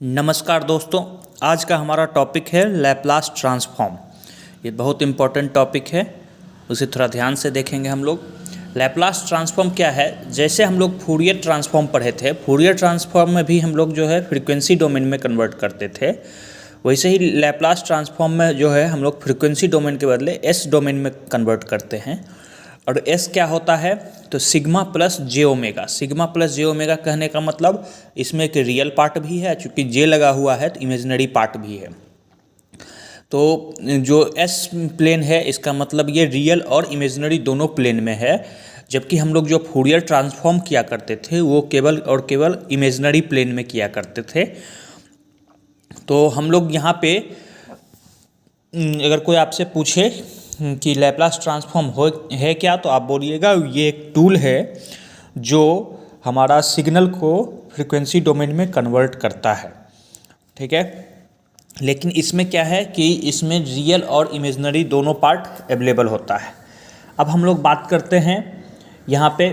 नमस्कार दोस्तों, आज का हमारा टॉपिक है लैप्लास ट्रांसफॉर्म। ये बहुत इम्पोर्टेंट टॉपिक है, उसे थोड़ा ध्यान से देखेंगे हम लोग। लैप्लास ट्रांसफॉर्म क्या है? जैसे हम लोग फूरियर ट्रांसफॉर्म पढ़े थे, फूरियर ट्रांसफॉर्म में भी हम लोग जो है फ्रीक्वेंसी डोमेन में कन्वर्ट करते थे, वैसे ही लैप्लास ट्रांसफॉर्म में जो है हम लोग फ्रीक्वेंसी डोमेन के बदले एस डोमेन में कन्वर्ट करते हैं। और एस क्या होता है? तो सिग्मा प्लस जे ओमेगा। सिग्मा प्लस जे ओमेगा कहने का मतलब इसमें एक रियल पार्ट भी है, चूँकि जे लगा हुआ है तो इमेजिनरी पार्ट भी है। तो जो एस प्लेन है इसका मतलब ये रियल और इमेजिनरी दोनों प्लेन में है, जबकि हम लोग जो फूरियर ट्रांसफॉर्म किया करते थे वो केवल और केवल इमेजिनरी प्लेन में किया करते थे। तो हम लोग यहाँ पे अगर कोई आपसे पूछे कि लैप्लास ट्रांसफॉर्म है क्या, तो आप बोलिएगा ये एक टूल है जो हमारा सिग्नल को फ्रीक्वेंसी डोमेन में कन्वर्ट करता है। ठीक है, लेकिन इसमें क्या है कि इसमें रियल और इमेजिनरी दोनों पार्ट अवेलेबल होता है। अब हम लोग बात करते हैं यहाँ पे,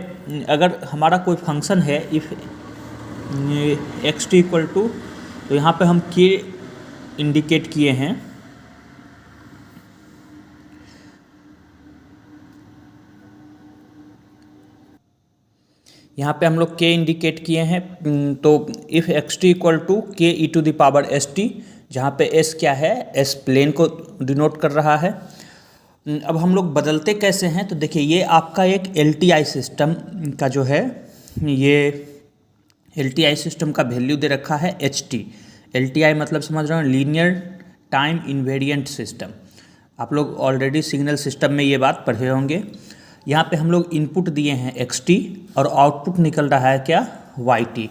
अगर हमारा कोई फंक्शन है if x t equal to, तो यहाँ पे हम के इंडिकेट किए हैं। यहाँ पे हम लोग के इंडिकेट किए हैं, तो if x t equal to k e to the power s t, जहाँ पे एस क्या है? एस प्लेन को डिनोट कर रहा है। अब हम लोग बदलते कैसे हैं? तो देखिए, ये आपका एक एल टी आई सिस्टम का जो है, ये एल टी आई सिस्टम का वैल्यू दे रखा है H T. L T I मतलब समझ रहे हो, लीनियर टाइम इन्वेरिएंट सिस्टम। आप लोग ऑलरेडी सिग्नल सिस्टम में ये बात पढ़े होंगे। यहाँ पे हम लोग इनपुट दिए हैं एक्स टी और आउटपुट निकल रहा है क्या? Y t.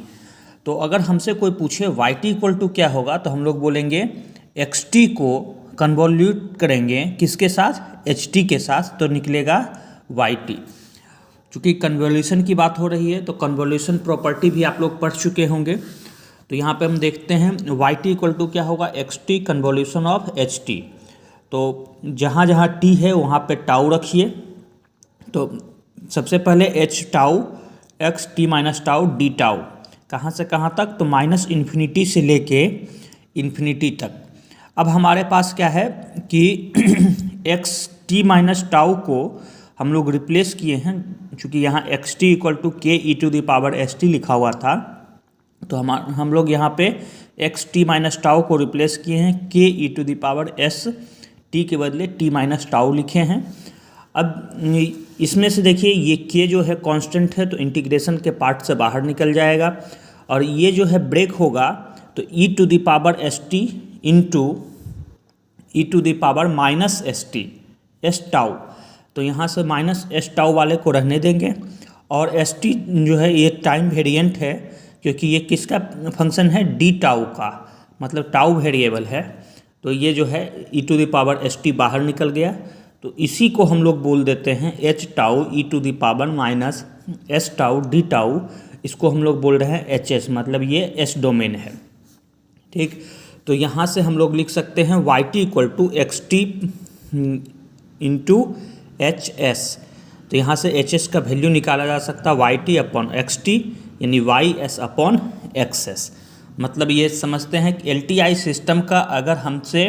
तो अगर हमसे कोई पूछे वाई टी इक्वल टू क्या होगा, तो हम लोग बोलेंगे एक्स टी को कन्वॉल्यूट करेंगे किसके साथ? एच टी के साथ, तो निकलेगा वाई टी। चूँकि कन्वॉल्यूशन की बात हो रही है तो कन्वॉल्यूशन प्रॉपर्टी भी आप लोग पढ़ चुके होंगे। तो यहाँ पे हम देखते हैं वाई टी इक्वल टू क्या होगा? X T convolution of H T. तो जहाँ जहाँ टी है वहाँ पे टाउ रखिए। तो सबसे पहले H tau x t minus tau d tau, कहाँ से कहाँ तक? तो माइनस इन्फिनिटी से लेके इन्फिनिटी तक। अब हमारे पास क्या है कि एक्स टी माइनस टाउ को हम लोग रिप्लेस किए हैं, चूँकि यहाँ x t equal to k e to the power s t लिखा हुआ था, तो हम लोग यहाँ पे एक्स टी माइनस टाउ को रिप्लेस किए हैं k e to the power s t के बदले टी माइनस टाउ लिखे हैं। अब इसमें से देखिए, ये के जो है कांस्टेंट है, तो इंटीग्रेशन के पार्ट से बाहर निकल जाएगा, और ये जो है ब्रेक होगा तो e to the power s t into e to the power minus s t s tau. तो यहाँ से माइनस एस टाउ वाले को रहने देंगे, और एस टी जो है ये टाइम वेरिएंट है, क्योंकि ये किसका फंक्शन है? डी टाउ का, मतलब टाउ वेरिएबल है। तो ये जो है e to the power s t बाहर निकल गया, तो इसी को हम लोग बोल देते हैं h tau e to the power minus s tau d tau. इसको हम लोग बोल रहे हैं एच एस, मतलब ये एस डोमेन है। ठीक, तो यहाँ से हम लोग लिख सकते हैं y t equal to x t into h s. तो यहाँ से एच एस का वैल्यू निकाला जा सकता है y t upon x t, यानी y s upon x s. मतलब ये समझते हैं कि एल टी आई सिस्टम का अगर हमसे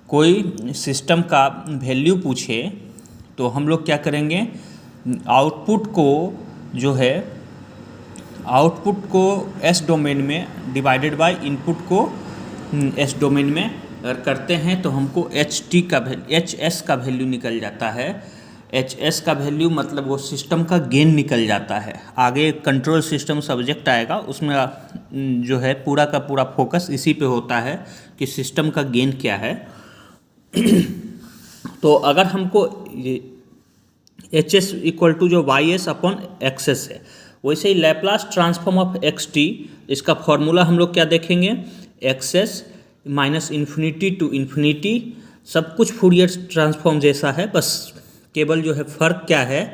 कोई सिस्टम का वैल्यू पूछे तो हम लोग क्या करेंगे? आउटपुट को जो है, आउटपुट को एस डोमेन में डिवाइडेड बाय इनपुट को एस डोमेन में अगर करते हैं तो हमको एच एस का वैल्यू निकल जाता है। एच एस का वैल्यू मतलब वो सिस्टम का गेन निकल जाता है। आगे कंट्रोल सिस्टम सब्जेक्ट आएगा, उसमें जो है पूरा का पूरा फोकस इसी पे होता है कि सिस्टम का गेन क्या है। तो अगर हमको एच एस इक्वल टू जो y s upon x s है, वैसे ही Laplace transform of x t, इसका फॉर्मूला हम लोग क्या देखेंगे? X s minus infinity to infinity, सब कुछ फूरियर ट्रांसफॉर्म जैसा है, बस केवल जो है फ़र्क क्या है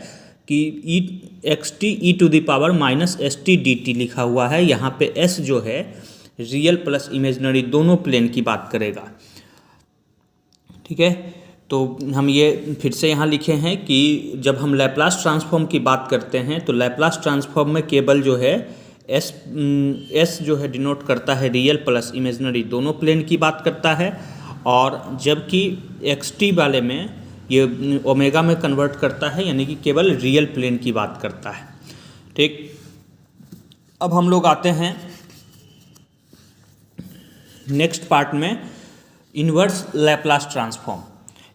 कि e x t e to the power minus s t d t लिखा हुआ है। यहाँ पे एस जो है रियल प्लस इमेजिनरी दोनों प्लेन की बात करेगा। ठीक है, तो हम ये फिर से यहाँ लिखे हैं कि जब हम लैप्लास ट्रांसफॉर्म की बात करते हैं तो लैप्लास ट्रांसफॉर्म में केवल जो है एस जो है डिनोट करता है रियल प्लस इमेजिनरी दोनों प्लेन की बात करता है, और जबकि एक्स टी वाले में ये ओमेगा में कन्वर्ट करता है, यानी कि केवल रियल प्लेन की बात करता है। ठीक, अब हम लोग आते हैं नेक्स्ट पार्ट में, inverse Laplace transform.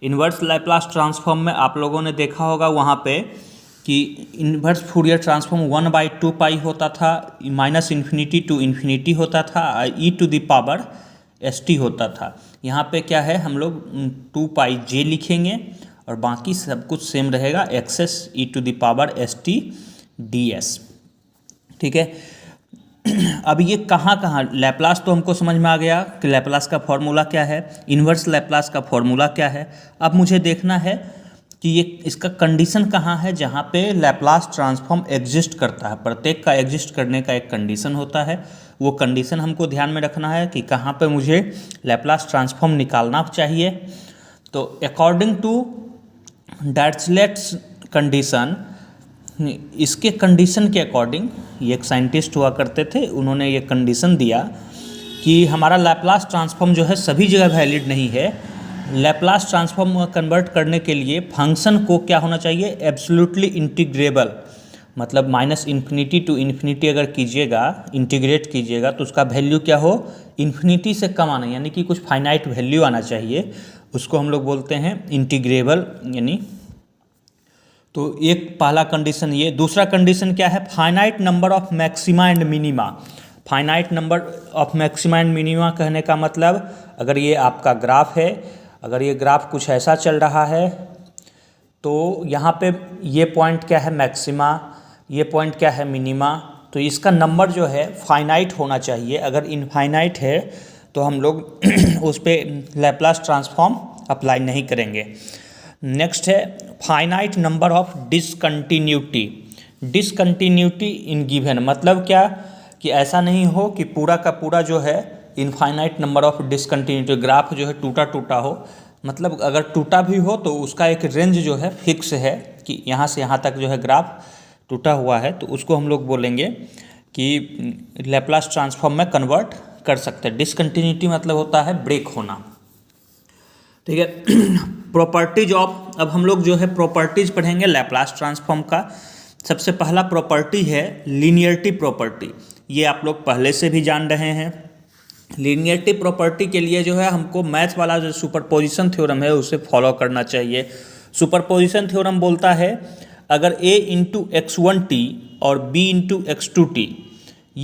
Inverse Laplace transform में आप लोगों ने देखा होगा वहाँ पे कि इन्वर्स फूरियर ट्रांसफॉर्म 1/2 पाई होता था, -∞ to ∞ होता था, e⁻st होता था। यहाँ पे क्या है, हम लोग 2πj लिखेंगे और बाकी सब कुछ सेम रहेगा, एक्सेस e⁻st ds। ठीक है, अब ये कहाँ लैप्लास तो हमको समझ में आ गया कि लैप्लास का फॉर्मूला क्या है, इन्वर्स लैप्लास का फॉर्मूला क्या है। अब मुझे देखना है कि ये इसका कंडीशन कहाँ है जहाँ पे लैप्लास ट्रांसफॉर्म एग्जिस्ट करता है। प्रत्येक का एग्जिस्ट करने का एक कंडीशन होता है, वो कंडीशन हमको ध्यान में रखना है कि कहाँ पे मुझे लैप्लास ट्रांसफॉर्म निकालना चाहिए। तो अकॉर्डिंग टू डायरचलेट्स कंडीशन, इसके कंडीशन के अकॉर्डिंग, ये एक साइंटिस्ट हुआ करते थे, उन्होंने ये कंडीशन दिया कि हमारा लैप्लास ट्रांसफॉर्म जो है सभी जगह वैलिड नहीं है। लैप्लास ट्रांसफॉर्म कन्वर्ट करने के लिए फंक्शन को क्या होना चाहिए, एब्सोल्युटली इंटीग्रेबल, मतलब -∞ to ∞ अगर कीजिएगा, इंटीग्रेट कीजिएगा तो उसका वैल्यू क्या हो, इन्फिनिटी से कम आना, यानी कि कुछ फाइनाइट वैल्यू आना चाहिए, उसको हम लोग बोलते हैं इंटीग्रेबल। यानी तो एक पहला कंडीशन ये। दूसरा कंडीशन क्या है, finite number of maxima and minima. Finite number of maxima and minima कहने का मतलब, अगर ये आपका ग्राफ है, अगर ये ग्राफ कुछ ऐसा चल रहा है तो यहाँ पे ये पॉइंट क्या है मैक्सिमा, ये पॉइंट क्या है मिनिमा, तो इसका नंबर जो है फाइनाइट होना चाहिए। अगर इनफाइनाइट है तो हम लोग उस पर लैप्लास ट्रांसफॉर्म अप्लाई नहीं करेंगे। नेक्स्ट है finite number of discontinuity. Discontinuity in given, मतलब क्या कि ऐसा नहीं हो कि पूरा का पूरा जो है infinite number of discontinuity, graph जो है टूटा टूटा हो, मतलब अगर टूटा भी हो तो उसका एक रेंज जो है फिक्स है कि यहाँ से यहाँ तक जो है ग्राफ टूटा हुआ है, तो उसको हम लोग बोलेंगे कि लैप्लास ट्रांसफॉर्म में कन्वर्ट कर सकते हैं। डिसकंटिन्यूटी मतलब होता है ब्रेक होना। ठीक है, प्रॉपर्टीज ऑफ, अब हम लोग जो है प्रॉपर्टीज पढ़ेंगे लैप्लास ट्रांसफॉर्म का। सबसे पहला प्रॉपर्टी है लीनियरिटी प्रॉपर्टी, ये आप लोग पहले से भी जान रहे हैं। लीनियरिटी प्रॉपर्टी के लिए जो है हमको मैथ वाला जो सुपरपोजिशन थ्योरम है उसे फॉलो करना चाहिए। सुपरपोजिशन थ्योरम बोलता है अगर a × x1t और b × x2t,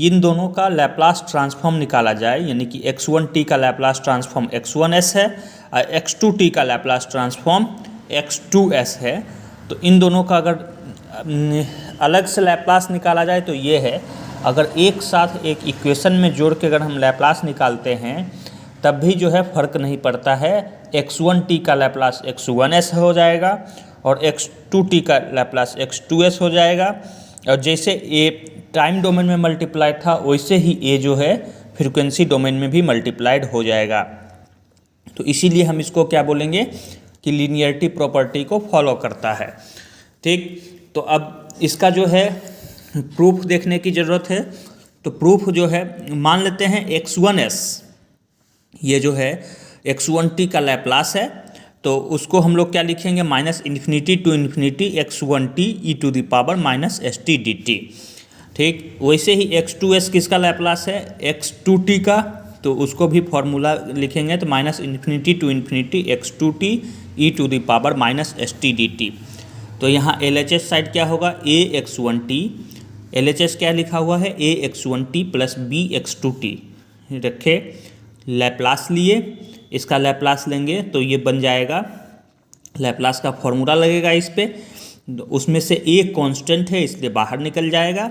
इन दोनों का लैप्लास ट्रांसफॉर्म निकाला जाए, यानी कि x1t का लैप्लास ट्रांसफॉर्म x1s है और x2t का लैप्लास ट्रांसफॉर्म x2s है, तो इन दोनों का अगर अलग से लैप्लास निकाला जाए तो ये है। अगर एक साथ एक इक्वेशन में जोड़ के अगर हम लैप्लास निकालते हैं तब भी जो है फ़र्क नहीं पड़ता है, x1t का लैप्लास x1s हो जाएगा और x2t का लैप्लास x2s हो जाएगा, और जैसे a टाइम डोमेन में मल्टीप्लाइड था वैसे ही a जो है फ्रीक्वेंसी डोमेन में भी मल्टीप्लाइड हो जाएगा। तो इसीलिए हम इसको क्या बोलेंगे कि लीनियरिटी प्रॉपर्टी को फॉलो करता है। ठीक, तो अब इसका जो है प्रूफ देखने की ज़रूरत है। तो प्रूफ जो है, मान लेते हैं x1s ये जो है x1t का लैप्लास है, तो उसको हम लोग क्या लिखेंगे, -∞ to ∞ x1t e⁻ -st dt। ठीक, वैसे ही x2s किसका लैप्लास है, x2t का, तो उसको भी फॉर्मूला लिखेंगे तो -∞ to ∞ x2t e⁻ -st dt। तो यहाँ LHS साइड क्या होगा, ax1t, LHS क्या लिखा हुआ है, ax1t + bx2t रखे, लैप्लास लिए, इसका लैप्लास लेंगे तो ये बन जाएगा, लैप्लास का फॉर्मूला लगेगा इस पे, उसमें से a कांस्टेंट है इसलिए बाहर निकल जाएगा,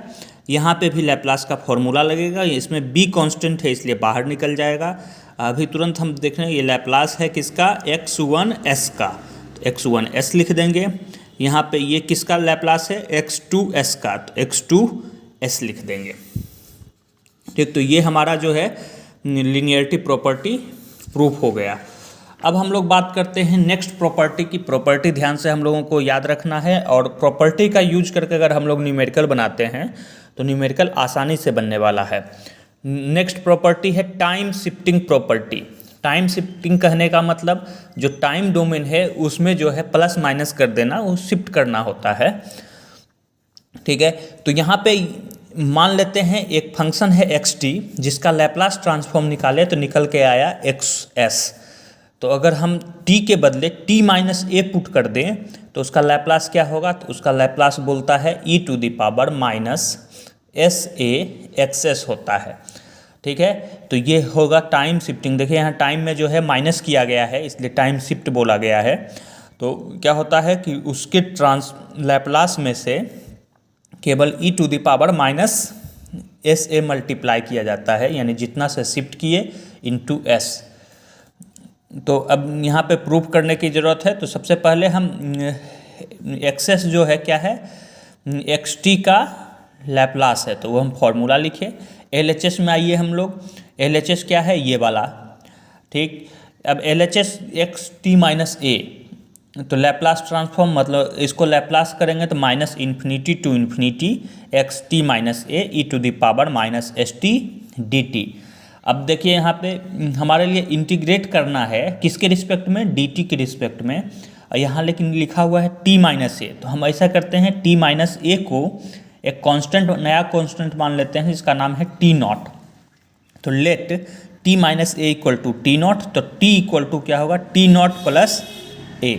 यहाँ पे भी लैप्लास का फॉर्मूला लगेगा, इसमें b कांस्टेंट है इसलिए बाहर निकल जाएगा। अभी तुरंत हम देख रहे हैं ये लैप्लास है किसका, x1s का, तो x1s लिख देंगे। यहाँ पे ये किसका लैप्लास है, x2s का, तो x2s लिख देंगे। ठीक, तो ये हमारा जो है लीनियरिटी प्रॉपर्टी प्रूफ हो गया। अब हम लोग बात करते हैं नेक्स्ट प्रॉपर्टी की। प्रॉपर्टी ध्यान से हम लोगों को याद रखना है, और प्रॉपर्टी का यूज करके अगर हम लोग न्यूमेरिकल बनाते हैं तो तो न्यूमेरिकल आसानी से बनने वाला है। नेक्स्ट प्रॉपर्टी है time shifting property. Time shifting कहने का मतलब जो टाइम डोमेन है उसमें जो है प्लस माइनस कर देना, वो शिफ्ट करना होता है। ठीक है, तो यहाँ पे मान लेते हैं एक फंक्शन है एक्स टी जिसका लैप्लास ट्रांसफॉर्म निकाले तो निकल के आया एक्स एस। तो अगर हम t के बदले t माइनस ए पुट कर दें तो उसका लैप्लास क्या होगा, तो उसका लैप्लास बोलता है e to the power minus s a x s होता है। ठीक है, तो ये होगा टाइम शिफ्टिंग। देखिए यहाँ टाइम में जो है माइनस किया गया है इसलिए टाइम शिफ्ट बोला गया है। तो क्या होता है कि उसके लैप्लास में से केवल e to the power minus s a multiply किया जाता है, यानी जितना से शिफ्ट किए इनटू एस। तो अब यहाँ पे प्रूफ करने की ज़रूरत है। तो सबसे पहले हम एक्सेस जो है क्या है, एक्स टी का लैप्लास है, तो वो हम फॉर्मूला लिखे। LHS में आइए हम लोग, LHS क्या है ये वाला। ठीक, अब LHS x t minus a, तो लैप्लास ट्रांसफॉर्म मतलब इसको लैप्लास करेंगे तो minus infinity to infinity x t minus a e to the power minus s t d t. अब देखिए यहाँ पे हमारे लिए इंटीग्रेट करना है किसके रिस्पेक्ट में, dt के रिस्पेक्ट में। यहाँ लेकिन लिखा हुआ है t माइनस ए, तो हम ऐसा करते हैं t माइनस ए को एक कांस्टेंट, नया कांस्टेंट मान लेते हैं जिसका नाम है t नॉट। तो let t minus a equal to t naught, तो t इक्वल टू क्या होगा t नॉट प्लस ए।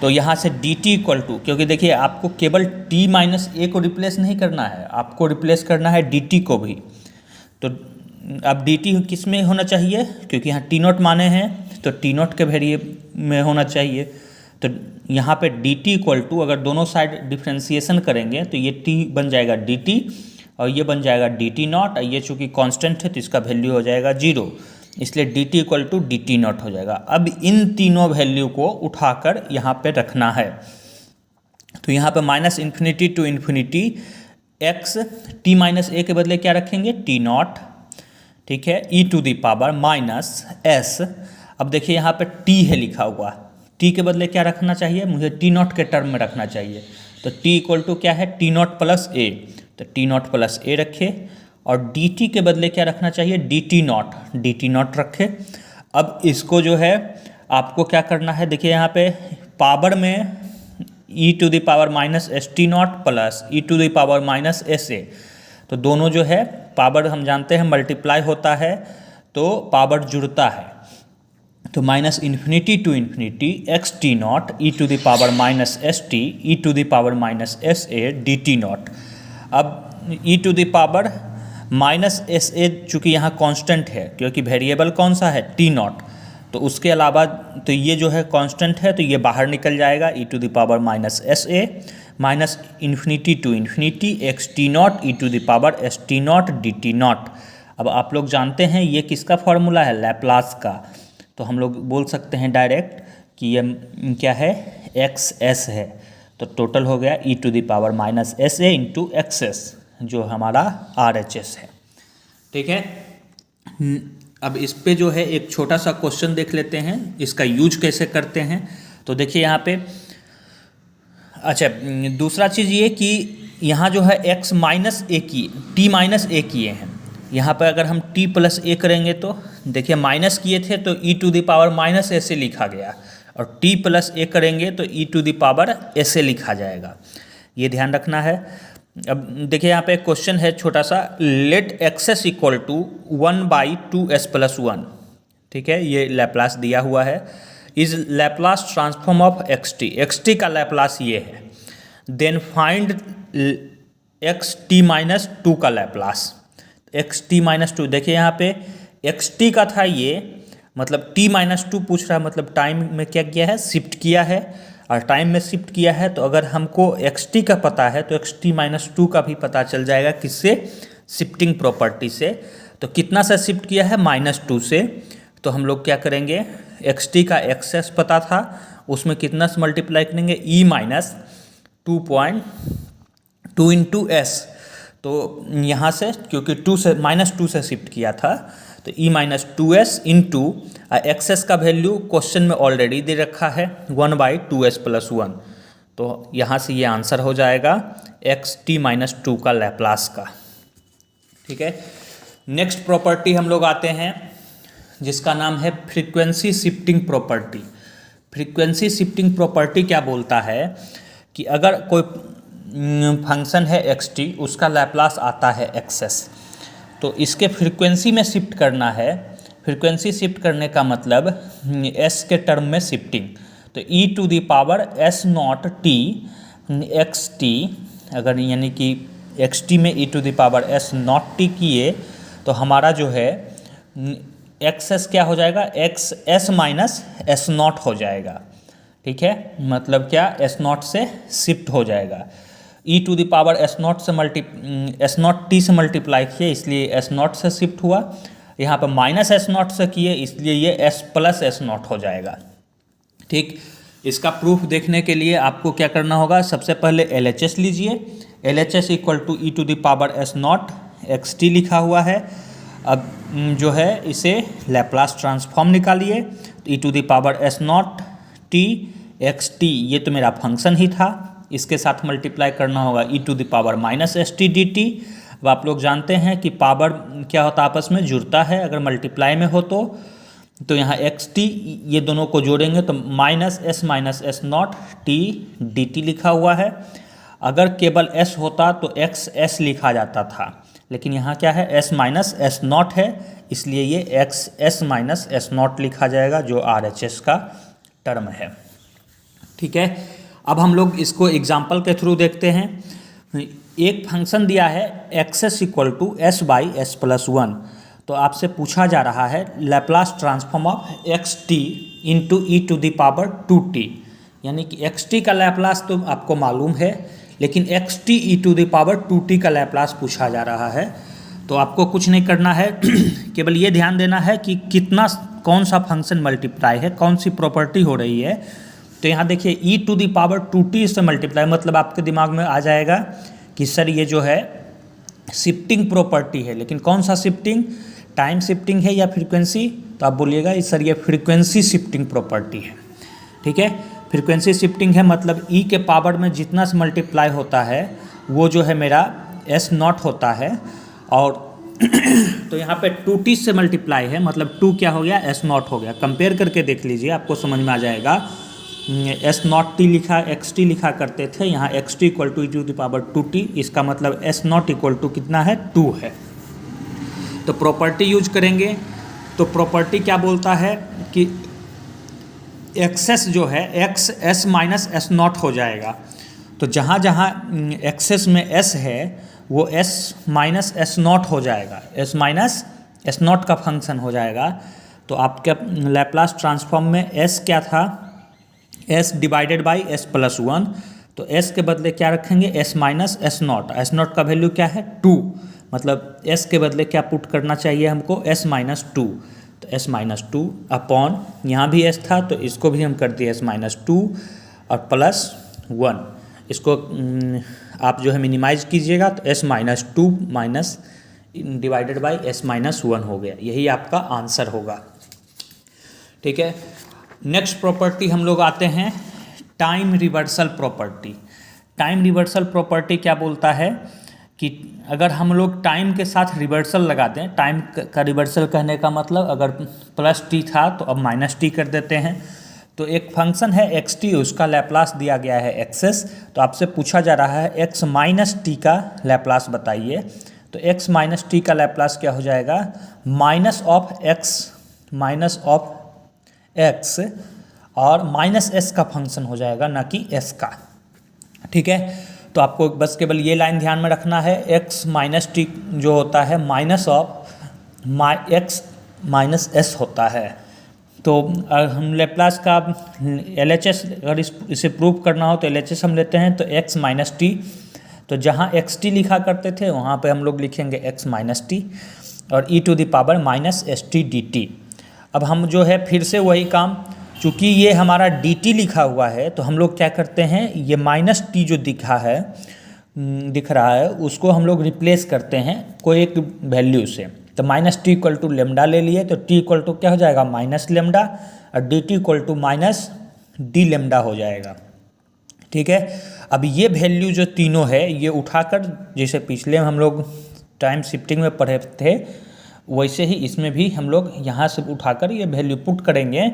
तो यहाँ से dt इक्वल टू, क्योंकि देखिए आपको केवल t माइनस ए को रिप्लेस नहीं करना है, आपको रिप्लेस करना है dt को भी। तो अब dt किस में होना चाहिए, क्योंकि यहाँ टी नॉट माने हैं तो टी नॉट के वेरिएबल में होना चाहिए। तो यहाँ पे dt इक्वल टू, अगर दोनों साइड डिफ्रेंसिएशन करेंगे तो ये t बन जाएगा dt और ये बन जाएगा dt नॉट। ये चूँकि कांस्टेंट है तो इसका वैल्यू हो जाएगा 0, इसलिए dt equal to dt naught हो जाएगा। अब इन तीनों वैल्यू को उठाकर यहाँ पे रखना है। तो यहाँ पे minus infinity to infinity x t minus a के बदले क्या रखेंगे t नॉट। ठीक है, e to the power minus s. अब देखिए यहाँ पे t है लिखा हुआ, t के बदले क्या रखना चाहिए, मुझे t नॉट के टर्म में रखना चाहिए। तो t इक्वल टू क्या है t नॉट प्लस ए, तो t नॉट प्लस ए रखे। और dt के बदले क्या रखना चाहिए, dt नॉट रखे। अब इसको जो है आपको क्या करना है, देखिए यहाँ पे पावर में e to the power minus s t naught plus e to the power minus s a, तो दोनों जो है पावर हम जानते हैं मल्टीप्लाई होता है तो पावर जुड़ता है। तो minus infinity to infinity x t naught e to the power minus s t e to the power minus s a d t naught. अब e to the power minus s a चूँकि यहाँ constant है, क्योंकि variable कौन सा है T naught, तो उसके अलावा तो ये जो है कांस्टेंट है तो ये बाहर निकल जाएगा, e to the power minus s a minus infinity to infinity x t naught e to the power s t naught d t naught. अब आप लोग जानते हैं ये किसका फॉर्मूला है, लैप्लास का। तो हम लोग बोल सकते हैं डायरेक्ट कि ये क्या है, एक्स एस है। तो टोटल हो गया e to the power minus s a into x s, जो हमारा आर एच एस है। ठीक है, अब इस पे जो है एक छोटा सा क्वेश्चन देख लेते हैं, इसका यूज कैसे करते हैं। तो देखिए यहाँ पे, अच्छा दूसरा चीज़ ये कि यहाँ जो है x माइनस ए की t माइनस ए किए हैं, यहाँ पर अगर हम t प्लस ए करेंगे तो देखिए माइनस किए थे तो e to the power minus a से लिखा गया, और t प्लस ए करेंगे तो e टू द पावर ए से लिखा जाएगा, ये ध्यान रखना है। अब देखिए यहाँ पे एक क्वेश्चन है छोटा सा, let x s equal to 1/2s plus 1। ठीक है, ये लैप्लास दिया हुआ है, is Laplace transform of x t का लैप्लास ये है। Then find x t minus two का Laplace, x t minus two. देखिए यहाँ पे एक्स टी का था ये, मतलब टी माइनस टू पूछ रहा है, मतलब टाइम में क्या किया है, शिफ्ट किया है, और टाइम में शिफ्ट किया है। तो अगर हमको एक्स टी का पता है तो एक्स टी माइनस टू का भी पता चल जाएगा, किससे, शिफ्टिंग प्रॉपर्टी से। तो कितना से शिफ्ट किया है, -2 से। तो हम लोग क्या करेंगे, एक्स टी का एक्सेस पता था, उसमें कितना से मल्टीप्लाई करेंगे, e माइनस 2.2 इंटू एस। तो यहाँ से क्योंकि -2 से शिफ्ट किया था तो e minus 2s into x s का वैल्यू क्वेश्चन में ऑलरेडी दे रखा है 1/2s प्लस 1। तो यहाँ से ये आंसर हो जाएगा xt-2 का लैप्लास का। ठीक है, नेक्स्ट प्रॉपर्टी हम लोग आते हैं जिसका नाम है frequency shifting property. Frequency shifting property क्या बोलता है कि अगर कोई फंक्शन है xt, उसका लैप्लास आता है xs, तो इसके फ्रीक्वेंसी में शिफ्ट करना है। फ्रीक्वेंसी शिफ्ट करने का मतलब s के टर्म में शिफ्टिंग, तो e⁻s0t xt, अगर यानी कि xt में e⁻s0t किए तो हमारा जो है xs क्या हो जाएगा, xs माइनस s0 हो जाएगा। ठीक है, मतलब क्या, s0 से शिफ्ट हो जाएगा। e⁻s0 से s0t से मल्टीप्लाई किए इसलिए s0 से शिफ्ट हुआ, यहाँ पर माइनस s0 से किए इसलिए ये s प्लस s0 हो जाएगा। ठीक, इसका प्रूफ देखने के लिए आपको क्या करना होगा, सबसे पहले LHS लीजिए। LHS equal to e⁻s0 xt लिखा हुआ है। अब जो है इसे लैप्लास ट्रांसफॉर्म निकालिए, तो e⁻s0t xt, ये तो मेरा फंक्शन ही था, इसके साथ मल्टीप्लाई करना होगा e⁻−st dt। अब आप लोग जानते हैं कि पावर क्या होता है, आपस में जुड़ता है, अगर मल्टीप्लाई में हो तो यहाँ xt ये दोनों को जोड़ेंगे तो -s-s0 t dt लिखा हुआ है। अगर केवल s होता तो xs लिखा जाता था, लेकिन यहाँ क्या है, s-s0 है, इसलिए ये xs-s0 लिखा जाएगा जो RHS का टर्म है। ठीक है, अब हम लोग इसको एग्जाम्पल के थ्रू देखते हैं। एक फंक्शन दिया है xs इक्वल टू s/s+1, तो आपसे पूछा जा रहा है Laplace transform of xt into e⁻2t, यानी कि xt का लैप्लास तो आपको मालूम है, लेकिन xt e⁻2t का लैप्लास पूछा जा रहा है। तो आपको कुछ नहीं करना है, केवल ये ध्यान देना है कि कितना, कौन सा फंक्शन मल्टीप्लाई है, कौन सी प्रॉपर्टी हो रही है। तो यहाँ देखिए e⁻2t से मल्टीप्लाई, मतलब आपके दिमाग में आ जाएगा कि सर ये जो है शिफ्टिंग प्रॉपर्टी है, लेकिन कौन सा शिफ्टिंग, टाइम शिफ्टिंग है या फ्रीक्वेंसी, तो आप बोलिएगा सर ये फ्रीक्वेंसी शिफ्टिंग प्रॉपर्टी है। ठीक है, फ्रीक्वेंसी शिफ्टिंग है मतलब e के पावर में जितना से मल्टीप्लाई होता है वो जो है मेरा s0 होता है, और तो यहाँ पे 2t से मल्टीप्लाई है मतलब 2 क्या हो गया, s0 हो गया। कंपेयर करके देख लीजिए, आपको समझ में आ जाएगा। s0t लिखा, xt लिखा करते थे, यहाँ xt इक्वल टू e⁻2t, इसका मतलब s0 इक्वल टू कितना है, 2 है। तो प्रॉपर्टी यूज करेंगे, तो प्रॉपर्टी क्या बोलता है कि एक्सेस जो है xs माइनस s0 हो जाएगा। तो जहाँ जहाँ एक्सेस में s है वो s माइनस s0 हो जाएगा, s माइनस s0 का फंक्शन हो जाएगा। तो आपके लैप्लास ट्रांसफॉर्म में s क्या था, s डिवाइडेड बाई s+1, तो s के बदले क्या रखेंगे, s माइनस s0। s0 का वैल्यू क्या है, 2, मतलब s के बदले क्या पुट करना चाहिए हमको, s माइनस 2। तो s-2 अपॉन, यहाँ भी s था तो इसको भी हम कर दिए s-2 और +1। इसको आप जो है मिनिमाइज कीजिएगा तो s-2 minus divided by s-1 हो गया, यही आपका आंसर होगा। ठीक है, नेक्स्ट प्रॉपर्टी हम लोग आते हैं time reversal property. Time reversal property क्या बोलता है कि अगर हम लोग टाइम के साथ रिवर्सल लगा दें, टाइम का रिवर्सल कहने का मतलब अगर +t था तो अब -t कर देते हैं। तो एक फंक्शन है xt, उसका लैप्लास दिया गया है xs, तो आपसे पूछा जा रहा है x माइनस टी का लैप्लास बताइए। तो x माइनस टी का लैप्लास क्या हो जाएगा, माइनस ऑफ x और माइनस s का फंक्शन हो जाएगा, ना कि s का। ठीक है, तो आपको बस केवल ये लाइन ध्यान में रखना है, x माइनस टी जो होता है minus of x minus s होता है। तो हम लैप्लास का LHS अगर इसे प्रूव करना हो तो LHS हम लेते हैं, तो x माइनस टी, तो जहाँ xt लिखा करते थे वहाँ पे हम लोग लिखेंगे x माइनस टी और e⁻−st dt। अब हम जो है फिर से वही काम, चूँकि ये हमारा dt लिखा हुआ है तो हम लोग क्या करते हैं, ये -t जो दिख रहा है उसको हम लोग रिप्लेस करते हैं कोई एक वैल्यू से। तो -t इक्वल टू लेमडा ले लिए, तो t इक्वल टू क्या हो जाएगा, -λ, और dt equal to -d lambda हो जाएगा। ठीक है। अब ये वैल्यू जो तीनों है ये उठाकर, जैसे पिछले हम लोग टाइम शिफ्टिंग में पढ़े थे, वैसे ही इसमें भी हम लोग यहाँ से उठाकर ये वैल्यू पुट करेंगे।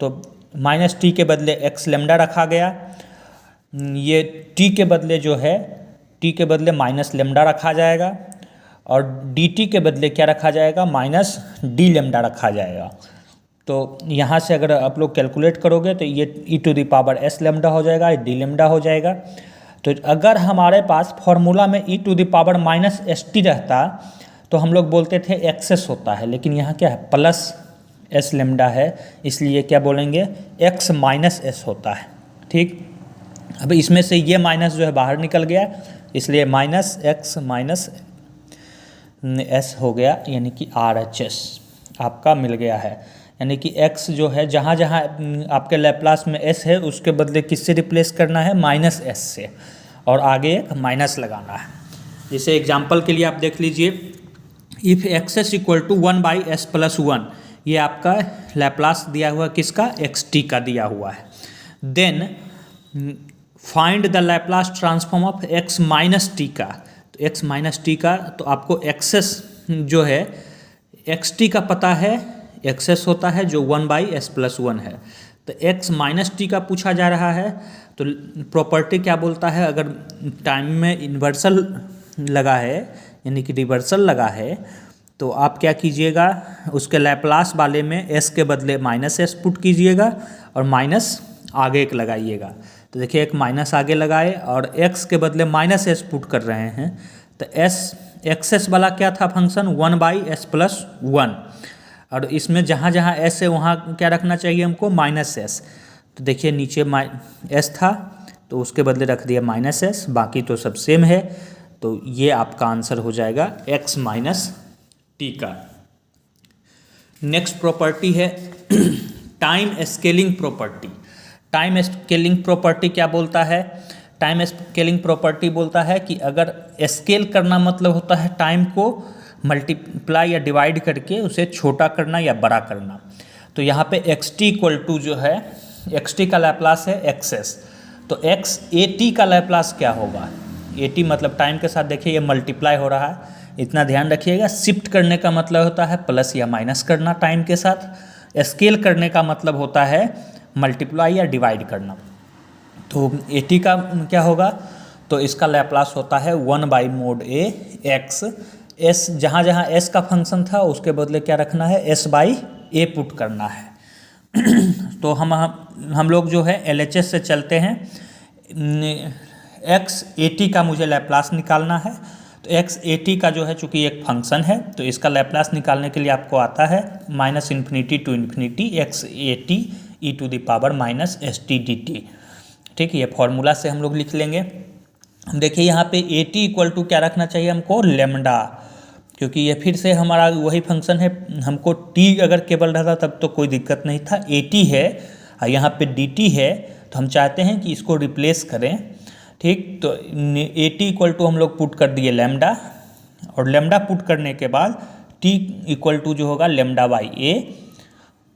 तो माइनस टी के बदले एक्स लेमडा रखा गया, ये टी के बदले जो है टी के बदले माइनस लेमडा रखा जाएगा, और डी टी के बदले क्या रखा जाएगा, माइनस डी लेमडा रखा जाएगा। तो यहाँ से अगर आप लोग कैलकुलेट करोगे तो ये e to the power s lambda हो जाएगा, डी लेमडा हो जाएगा। तो अगर हमारे पास फॉर्मूला में e to the power minus s t रहता तो हम लोग बोलते थे एक्सेस होता है, लेकिन यहाँ क्या है, प्लस एस लेमडा है, इसलिए क्या बोलेंगे, एक्स माइनस एस होता है। ठीक, अब इसमें से ये माइनस जो है बाहर निकल गया, इसलिए माइनस एक्स माइनस एस हो गया, यानी कि आर एच एस आपका मिल गया है। यानी कि x जो है जहाँ जहाँ आपके लैप्लास में s है उसके बदले किससे रिप्लेस करना है, माइनस s से, और आगे एक माइनस लगाना है। जैसे एग्जांपल के लिए आप देख लीजिए, if x equal to 1/s + 1, ये आपका लैप्लास दिया हुआ किसका, xt का दिया हुआ है। Then find the Laplace transform of x minus t का, तो x माइनस टी का, तो आपको एक्सेस जो है xt का पता है, एक्सेस होता है जो 1/s + 1 है। तो x माइनस टी का पूछा जा रहा है, तो प्रॉपर्टी क्या बोलता है, अगर टाइम में इन्वर्सल लगा है यानी कि रिवर्सल लगा है, तो आप क्या कीजिएगा, उसके लैप्लास वाले में s के बदले माइनस एस पुट कीजिएगा और माइनस आगे एक लगाइएगा। तो देखिए एक माइनस आगे लगाए और x के बदले माइनस एस पुट कर रहे हैं, तो s एक्सेस वाला क्या था फंक्शन, 1/s + 1, और इसमें जहाँ जहाँ s है वहाँ क्या रखना चाहिए हमको, माइनस एस। तो देखिए नीचे s था तो उसके बदले रख दिया माइनस एस, बाकी तो सब सेम है। तो ये आपका आंसर हो जाएगा x माइनस टी का। नेक्स्ट प्रॉपर्टी है time scaling property. Time scaling property क्या बोलता है, टाइम स्केलिंग प्रॉपर्टी बोलता है कि अगर स्केल करना मतलब होता है टाइम को मल्टीप्लाई या डिवाइड करके उसे छोटा करना या बड़ा करना। तो यहाँ पे एक्स टी इक्वल टू जो है, एक्स टी का लैप्लास है एक्सेस, तो एक्स ए टी का लैप्लास क्या होगा, ए टी मतलब टाइम के साथ देखिए ये मल्टीप्लाई हो रहा है, इतना ध्यान रखिएगा। शिफ्ट करने का मतलब होता है प्लस या माइनस करना टाइम के साथ, स्केल करने का मतलब होता है मल्टीप्लाई या डिवाइड करना। तो ए टी का क्या होगा, तो इसका लैप्लास होता है 1/mod a x, s जहाँ जहाँ s का फंक्शन था उसके बदले क्या रखना है, s/a पुट करना है। तो हम लोग जो है LHS से चलते हैं, x a t का मुझे लैप्लास निकालना है। तो x a t का जो है चूँकि एक फंक्शन है तो इसका लैप्लास निकालने के लिए आपको आता है -∞ to ∞ x a t e to the power -s t dt। ठीक है, ये फॉर्मूला से हम लोग लिख लेंगे। हम देखिए यहाँ पे ए टी इक्वल टू क्या रखना चाहिए हमको, लेमडा, क्योंकि ये फिर से हमारा वही फंक्शन है। हमको टी अगर केवल रहता तब तो कोई दिक्कत नहीं था, ए टी है और यहाँ पे डी टी है, तो हम चाहते हैं कि इसको रिप्लेस करें। ठीक, तो ए टी इक्वल टू हम लोग पुट कर दिए लेमडा, और लेमडा पुट करने के बाद टी इक्वल टू जो होगा लेमडा/a,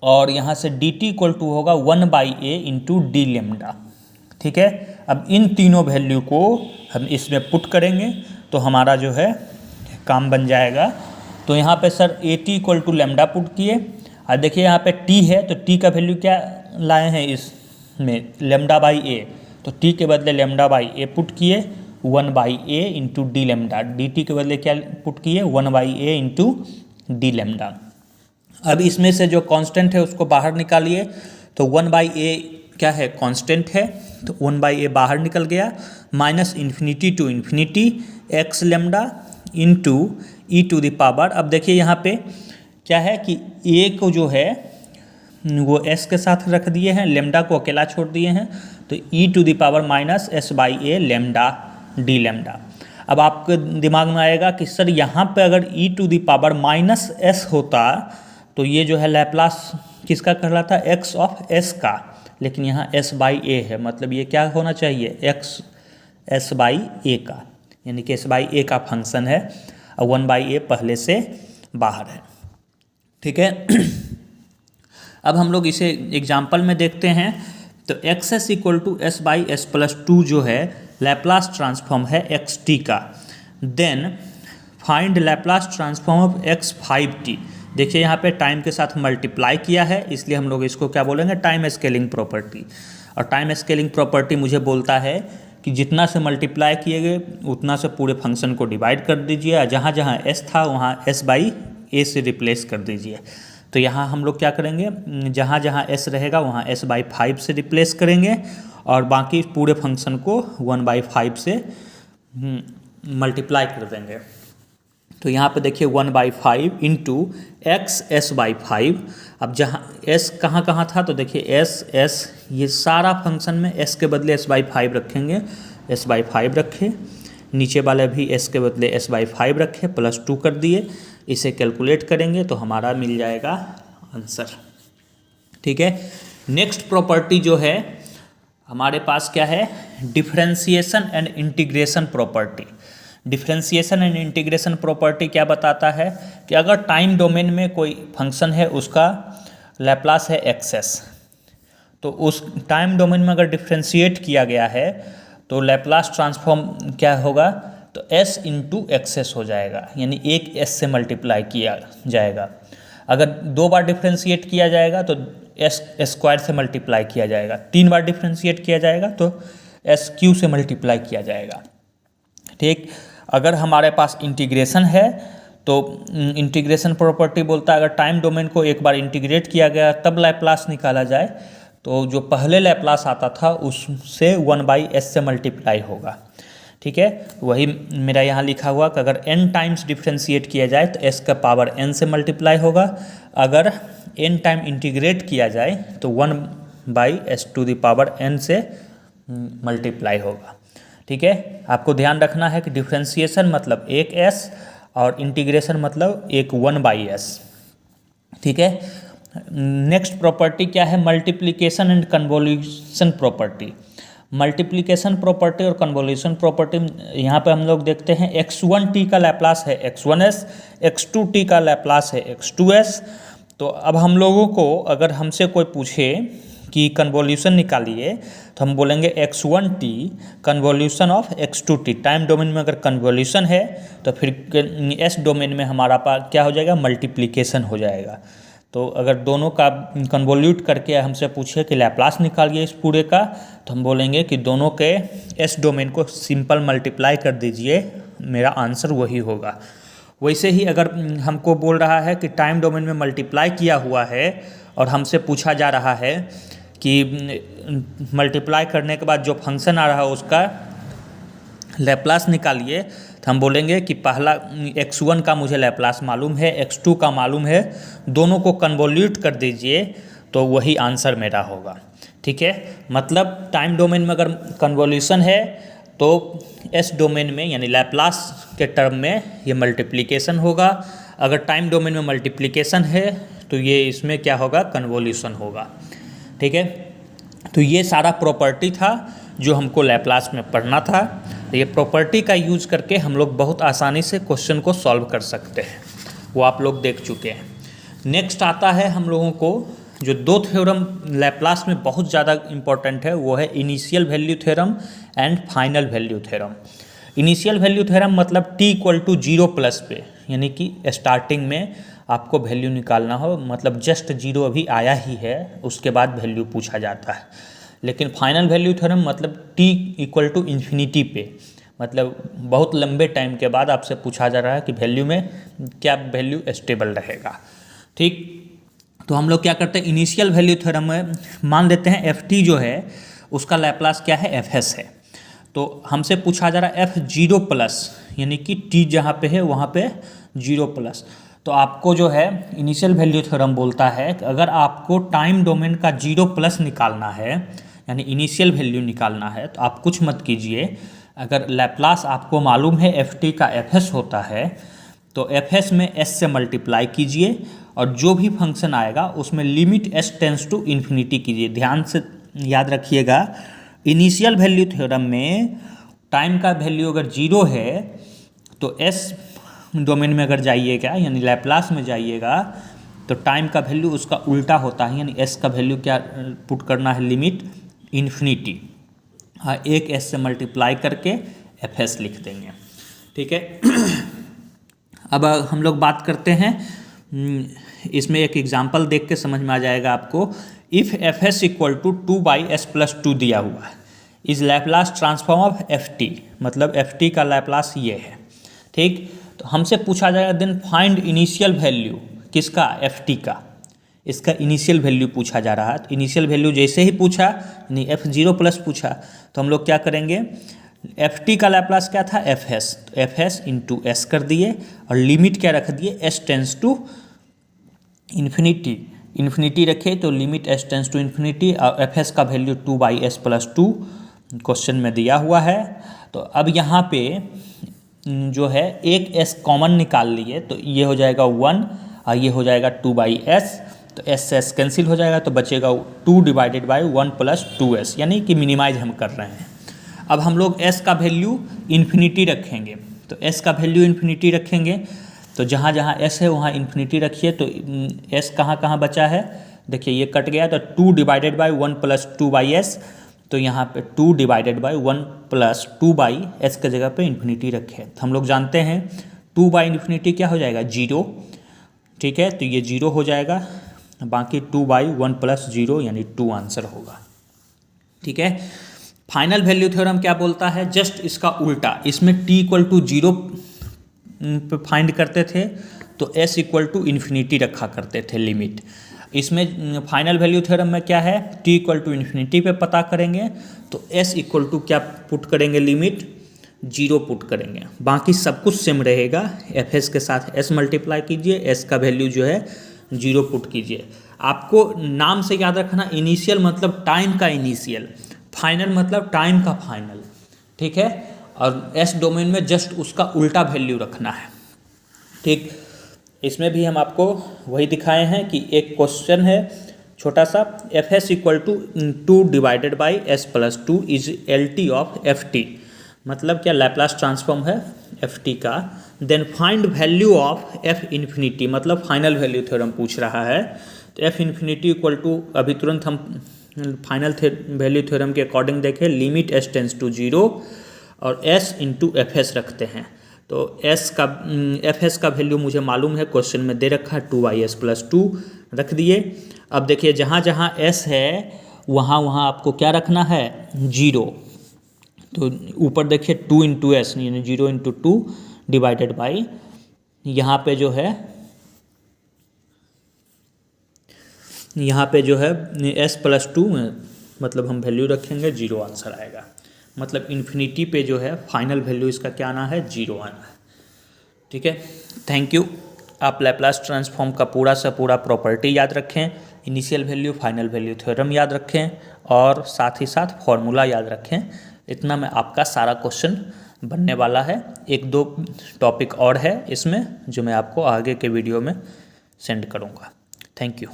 और यहाँ से डी टी इक्वल टू होगा 1/a इंटू डी लेमडा। ठीक है, अब इन तीनों वैल्यू को हम इसमें पुट करेंगे तो हमारा जो है काम बन जाएगा। तो यहाँ पे sir a t equal to lambda put किए, और देखिए यहाँ पे टी है तो टी का वैल्यू क्या लाए हैं इसमें, लेमडा/a, तो टी के बदले लेमडा/a पुट किए 1/a into D lambda, D T के बदले क्या पुट किए 1/a इंटू डी लेमडा। अब इसमें से जो कांस्टेंट है उसको बाहर निकालिए, तो 1/a क्या है, कांस्टेंट है, तो 1/a बाहर निकल गया, -∞ to ∞ x lambda into e to the power. अब देखिए यहाँ पे क्या है कि a को जो है वो s के साथ रख दिए हैं, लेमडा को अकेला छोड़ दिए हैं, तो e to the power -s/a lambda d lambda. अब आपके दिमाग में आएगा कि सर यहाँ पे अगर ई टू द पावर -s होता तो ये जो है लैप्लास किसका कहलाता, x ऑफ s का, लेकिन यहाँ s/a है, मतलब ये क्या होना चाहिए, x s/a का, यानी कि s/a का फंक्शन है और 1/a पहले से बाहर है। ठीक है, अब हम लोग इसे एग्जाम्पल में देखते हैं तो x s equal to s by s plus two जो है लैप्लास ट्रांसफॉर्म है एक्स टी का। Then find Laplace transform of x 5t। देखिए यहाँ पे टाइम के साथ मल्टीप्लाई किया है, इसलिए हम लोग इसको क्या बोलेंगे, टाइम स्केलिंग प्रॉपर्टी। और टाइम स्केलिंग प्रॉपर्टी मुझे बोलता है कि जितना से मल्टीप्लाई किए गए उतना से पूरे फंक्शन को डिवाइड कर दीजिए, और जहाँ जहाँ एस था वहाँ एस बाई ए से रिप्लेस कर दीजिए। तो यहाँ हम लोग क्या करेंगे, जहाँ जहाँ एस रहेगा वहाँ एस बाई 5 से रिप्लेस करेंगे, और बाकी पूरे फंक्शन को 1/5 से मल्टीप्लाई कर देंगे। तो यहाँ पे देखिए 1/5 इंटू एक्स एस बाई 5। अब जहाँ एस कहाँ कहाँ था, तो देखिए एस ये सारा फंक्शन में एस के बदले एस बाई 5 रखेंगे, एस बाई 5 रखे, नीचे वाले भी एस के बदले एस बाई 5 रखे, +2 कर दिए। इसे कैलकुलेट करेंगे तो हमारा मिल जाएगा आंसर। ठीक है, नेक्स्ट प्रॉपर्टी जो है हमारे पास क्या है, differentiation and integration property. Differentiation and integration property क्या बताता है कि अगर टाइम डोमेन में कोई फंक्शन है उसका लैप्लास है एक्सेस, तो उस टाइम डोमेन में अगर डिफरेंशिएट किया गया है तो लैप्लास ट्रांसफॉर्म क्या होगा, तो s इंटू एक्सेस हो जाएगा, यानी एक s से मल्टीप्लाई किया जाएगा। अगर 2 बार डिफरेंशिएट किया जाएगा तो s स्क्वायर से मल्टीप्लाई किया जाएगा, 3 बार डिफरेंशिएट किया जाएगा तो s क्यू से मल्टीप्लाई किया जाएगा। ठीक, अगर हमारे पास इंटीग्रेशन है तो इंटीग्रेशन प्रॉपर्टी बोलता है अगर टाइम डोमेन को एक बार इंटीग्रेट किया गया तब लैप्लास निकाला जाए, तो जो पहले लैप्लास आता था उससे 1/s से मल्टीप्लाई होगा। ठीक है, वही मेरा यहाँ लिखा हुआ कि अगर n टाइम्स डिफरेंशिएट किया जाए तो s का पावर n से मल्टीप्लाई होगा, अगर n टाइम इंटीग्रेट किया जाए तो 1/s to the power n से मल्टीप्लाई होगा। ठीक है, आपको ध्यान रखना है कि डिफरेंशिएशन मतलब एक s और इंटीग्रेशन मतलब एक 1/s। ठीक है, नेक्स्ट प्रॉपर्टी क्या है, multiplication and convolution property. Multiplication property और कन्वोल्यूशन प्रॉपर्टी, यहाँ पे हम लोग देखते हैं x1t का लैप्लास है x1s, x2t का लैप्लास है x2s। तो अब हम लोगों को अगर हमसे कोई पूछे कि कन्वोल्यूशन निकालिए तो हम बोलेंगे x1t convolution of x2t। Time domain में अगर कन्वोल्यूशन है तो फिर s डोमेन में हमारा पास क्या हो जाएगा, मल्टीप्लिकेशन हो जाएगा। तो अगर दोनों का कन्वोल्यूट करके हमसे पूछे कि लैप्लास निकालिए इस पूरे का, तो हम बोलेंगे कि दोनों के एस डोमेन को सिंपल मल्टीप्लाई कर दीजिए, मेरा आंसर वही होगा। वैसे ही अगर हमको बोल रहा है कि टाइम डोमेन में मल्टीप्लाई किया हुआ है और हमसे पूछा जा रहा है कि मल्टीप्लाई करने के बाद जो फंक्शन आ रहा है उसका लैप्लास निकालिए, तो हम बोलेंगे कि पहला x1 का मुझे लैप्लास मालूम है, x2 का मालूम है, दोनों को कन्वोल्यूट कर दीजिए तो वही आंसर मेरा होगा। ठीक है, मतलब टाइम डोमेन में अगर कन्वोल्यूशन है तो एस डोमेन में यानी लैप्लास के टर्म में ये मल्टीप्लिकेशन होगा, अगर टाइम डोमेन में मल्टीप्लिकेशन है तो ये इसमें क्या होगा, कन्वोल्यूशन होगा। ठीक है, तो ये सारा प्रॉपर्टी था जो हमको लैप्लास में पढ़ना था। ये प्रॉपर्टी का यूज करके हम लोग बहुत आसानी से क्वेश्चन को सॉल्व कर सकते हैं, वो आप लोग देख चुके हैं। नेक्स्ट आता है हम लोगों को जो 2 थ्योरम लैप्लास में बहुत ज़्यादा इम्पोर्टेंट है, वो है initial value theorem and final value theorem. Initial value theorem मतलब t = 0+ पे, यानी कि स्टार्टिंग में आपको वैल्यू निकालना हो, मतलब जस्ट 0 अभी आया ही है उसके बाद वैल्यू पूछा जाता है। लेकिन फाइनल वैल्यू थ्योरम मतलब t = इन्फिनिटी पे, मतलब बहुत लंबे टाइम के बाद आपसे पूछा जा रहा है कि वैल्यू में क्या वैल्यू स्टेबल रहेगा। ठीक, तो हम लोग क्या करते हैं, इनिशियल वैल्यू थ्योरम में मान लेते हैं ft जो है उसका लैप्लास क्या है, fs है। तो हमसे पूछा जा रहा है f0+, यानी कि t जहाँ पे है वहाँ पे 0+। तो आपको जो है इनिशियल वैल्यू थ्योरम बोलता है कि अगर आपको टाइम डोमेन का 0+ निकालना है, यानी इनिशियल वैल्यू निकालना है, तो आप कुछ मत कीजिए। अगर लैप्लास आपको मालूम है ft का fs होता है तो fs में s से मल्टीप्लाई कीजिए और जो भी फंक्शन आएगा उसमें limit s tends to infinity कीजिए। ध्यान से याद रखिएगा, इनिशियल वैल्यू थ्योरम में टाइम का वैल्यू अगर 0 है तो s डोमेन में अगर जाइएगा यानी लैप्लास में जाइएगा तो टाइम का वैल्यू उसका उल्टा होता है, यानी s का वैल्यू क्या पुट करना है, लिमिट इन्फिनिटी, हाँ एक एस से मल्टीप्लाई करके एफ एस लिख देंगे, ठीक है। अब हम लोग बात करते हैं, इसमें एक एग्जांपल देख के समझ में आ जाएगा आपको। If f s equal to 2/s+2 दिया हुआ है, is Laplace transform of f t, मतलब एफ टी का लैप्लास ये है, ठीक। तो हमसे पूछा जाएगा देन फाइंड इनिशियल वैल्यू किसका, एफ टी का, इसका इनिशियल वैल्यू पूछा जा रहा है। तो इनिशियल वैल्यू जैसे ही पूछा, यानी f0+ पूछा, तो हम लोग क्या करेंगे, एफ टी का लैप्लास क्या था, एफ एस, तो एफ एस इंटू एस कर दिए और लिमिट क्या रख दिए, s tends to infinity, infinity रखे तो limit s tends to infinity, और एफ एस का वैल्यू 2/s+2 क्वेश्चन में दिया हुआ है। तो अब यहाँ पे जो है एक एस कॉमन निकाल लिए, तो ये हो जाएगा 1 और ये हो जाएगा 2/s, तो एस से एस कैंसिल हो जाएगा, तो बचेगा 2/1 + 2s, यानी कि मिनिमाइज हम कर रहे हैं। अब हम लोग s का वैल्यू इन्फिनिटी रखेंगे, तो s का वैल्यू इन्फिनिटी रखेंगे, तो जहाँ जहाँ s है वहाँ इन्फिनिटी रखिए। तो s कहाँ कहाँ बचा है, देखिए ये कट गया, तो 2/1 + 2/s, तो यहाँ पे 2/1 + 2/s के जगह पे इन्फिनिटी रखे। तो हम लोग जानते हैं 2/∞ क्या हो जाएगा, 0, ठीक है, तो ये 0 हो जाएगा, बाकी 2/1 + 0 यानी 2 आंसर होगा, ठीक है। फाइनल वैल्यू थ्योरम क्या बोलता है, जस्ट इसका उल्टा, इसमें t = 0 पे फाइंड करते थे, तो s = इन्फिनिटी रखा करते थे लिमिट। इसमें फाइनल वैल्यू थ्योरम में क्या है, t = इन्फिनिटी पे पता करेंगे, तो s = क्या पुट करेंगे, लिमिट 0 पुट करेंगे, बाकी सब कुछ सेम रहेगा। एफ एस के साथ s मल्टीप्लाई कीजिए, s का वैल्यू जो है 0 पुट कीजिए। आपको नाम से याद रखना, इनिशियल मतलब टाइम का इनिशियल, फाइनल मतलब टाइम का फाइनल, ठीक है, और एस डोमेन में जस्ट उसका उल्टा वैल्यू रखना है, ठीक। इसमें भी हम आपको वही दिखाए हैं कि एक क्वेश्चन है छोटा सा, f s = 2/s+2 is L T of f t, मतलब क्या, लैप्लास ट्रांसफॉर्म है एफ टी का। Then find value of f infinity, मतलब फाइनल वैल्यू थ्योरम पूछ रहा है। तो एफ इन्फिनिटी = अभी तुरंत हम फाइनल वैल्यू थ्योरम के अकॉर्डिंग देखें, लिमिट एस टेंस टू 0 और s × एफ एस रखते हैं। तो एफ एस का वैल्यू मुझे मालूम है, क्वेश्चन में दे रखा है 2/s+2 रख दिए। अब देखिए जहाँ जहाँ s है वहाँ वहाँ आपको क्या रखना है, 0, तो ऊपर देखिए 2 × s यानी 0 × 2 डिवाइडेड बाई, यहाँ पे जो है s+2 मतलब हम वैल्यू रखेंगे 0 आंसर आएगा, मतलब इन्फिनिटी पे जो है फाइनल वैल्यू इसका क्या आना है, 0 आना है, ठीक है। Thank you. आप लैप्लास ट्रांसफॉर्म का पूरा से पूरा प्रॉपर्टी याद रखें, initial value final value theorem याद रखें, और साथ ही साथ फॉर्मूला याद रखें। इतना में आपका सारा क्वेश्चन बनने वाला है। 1-2 टॉपिक और है इसमें जो मैं आपको आगे के वीडियो में सेंड करूँगा। Thank you.